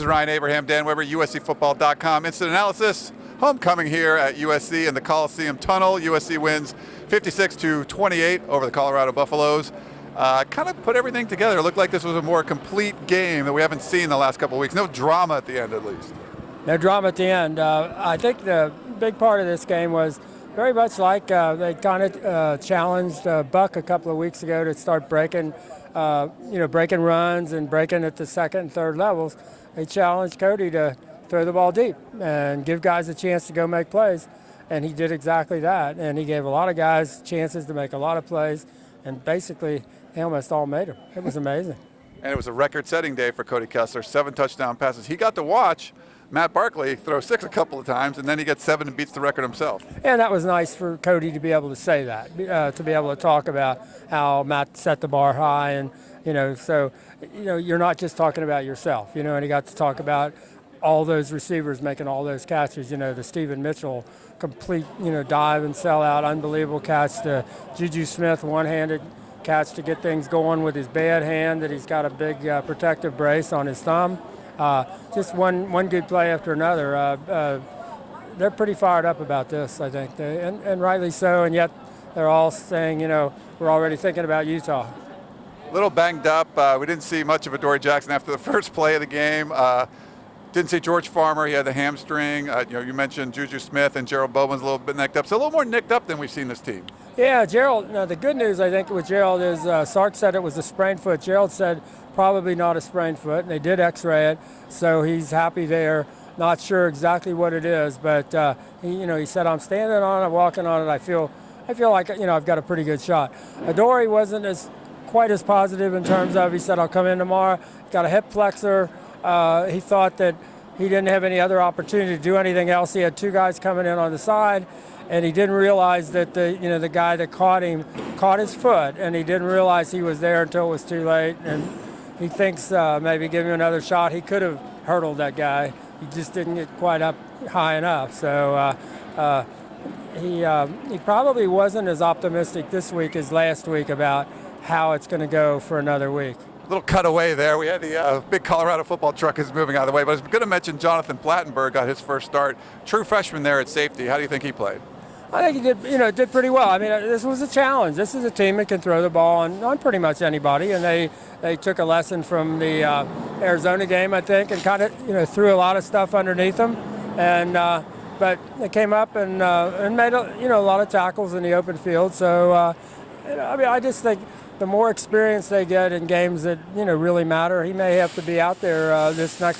is Ryan Abraham, Dan Weber, USCFootball.com. Instant analysis. Homecoming here at USC in the Coliseum tunnel. USC wins 56-28 over the Colorado Buffaloes. Kind of put everything together. It looked like this was a more complete game that we haven't seen the last couple of weeks. No drama at the end, at least. No drama at the end. I think the big part of this game was very much like they kind of challenged Buck a couple of weeks ago to start breaking, breaking runs and breaking at the second and third levels. They challenged Cody to throw the ball deep and give guys a chance to go make plays, and he did exactly that. And he gave a lot of guys chances to make a lot of plays, and basically they almost all made them. It was amazing. And it was a record-setting day for Cody Kessler. 7 touchdown passes. He got to watch Matt Barkley throw 6 a couple of times, and then he gets 7 and beats the record himself. And that was nice for Cody to be able to say that, to be able to talk about how Matt set the bar high, and you're not just talking about yourself, and he got to talk about all those receivers making all those catches, the Stephen Mitchell complete, dive and sell out, unbelievable catch, the Juju Smith one-handed catch to get things going with his bad hand that he's got a big protective brace on his thumb. Just one good play after another. They're pretty fired up about this, I think, and rightly so, and yet they're all saying, we're already thinking about Utah. A little banged up. We didn't see much of Adoree Jackson after the first play of the game. Didn't see George Farmer. He had the hamstring. You mentioned Juju Smith, and Gerald Bowman's a little bit nicked up. So a little more nicked up than we've seen this team. Yeah, Gerald. The good news, I think, with Gerald is Sark said it was a sprained foot. Gerald said probably not a sprained foot, and they did X-ray it, so he's happy there. Not sure exactly what it is, but he said, I'm standing on it, walking on it. I feel like I've got a pretty good shot. Adoree wasn't quite as positive in terms of, he said, I'll come in tomorrow. Got a hip flexor. He thought that he didn't have any other opportunity to do anything else. He had 2 guys coming in on the side, and he didn't realize that the guy that caught him caught his foot, and he didn't realize he was there until it was too late. And he thinks maybe give him another shot. He could have hurdled that guy. He just didn't get quite up high enough. So he probably wasn't as optimistic this week as last week about how it's going to go for another week. Little cutaway there. We had the big Colorado football truck is moving out of the way, but I was going to mention Jonathan Plattenberg got his first start. True freshman there at safety. How do you think he played? I think he did pretty well. I mean, this was a challenge. This is a team that can throw the ball on pretty much anybody, and they took a lesson from the Arizona game, I think, and kind of threw a lot of stuff underneath them, and but they came up and made a lot of tackles in the open field. So I just think the more experience they get in games that really matter, he may have to be out there this next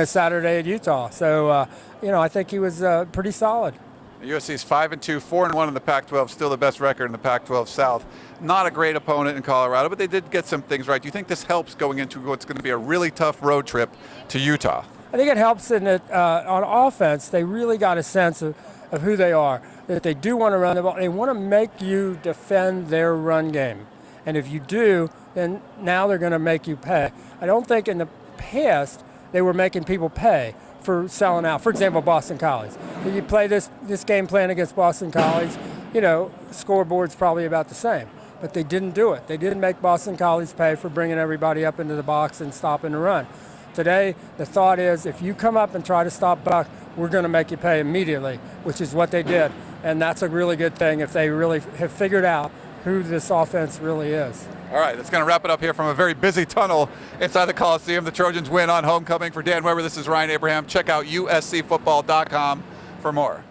Saturday at Utah. So I think he was pretty solid. USC's 5-2, 4-1 in the Pac-12, still the best record in the Pac-12 South. Not a great opponent in Colorado, but they did get some things right. Do you think this helps going into what's going to be a really tough road trip to Utah? I think it helps in that on offense, they really got a sense of who they are, that they do want to run the ball. They want to make you defend their run game. And if you do, then now they're going to make you pay. I don't think in the past they were making people pay for selling out. For example, Boston College. If you play this game plan against Boston College, scoreboard's probably about the same. But they didn't do it. They didn't make Boston College pay for bringing everybody up into the box and stopping the run. Today, the thought is if you come up and try to stop Buck, we're going to make you pay immediately, which is what they did. And that's a really good thing if they really have figured out who this offense really is. All right, that's going to wrap it up here from a very busy tunnel inside the Coliseum. The Trojans win on homecoming. For Dan Weber, this is Ryan Abraham. Check out USCFootball.com for more.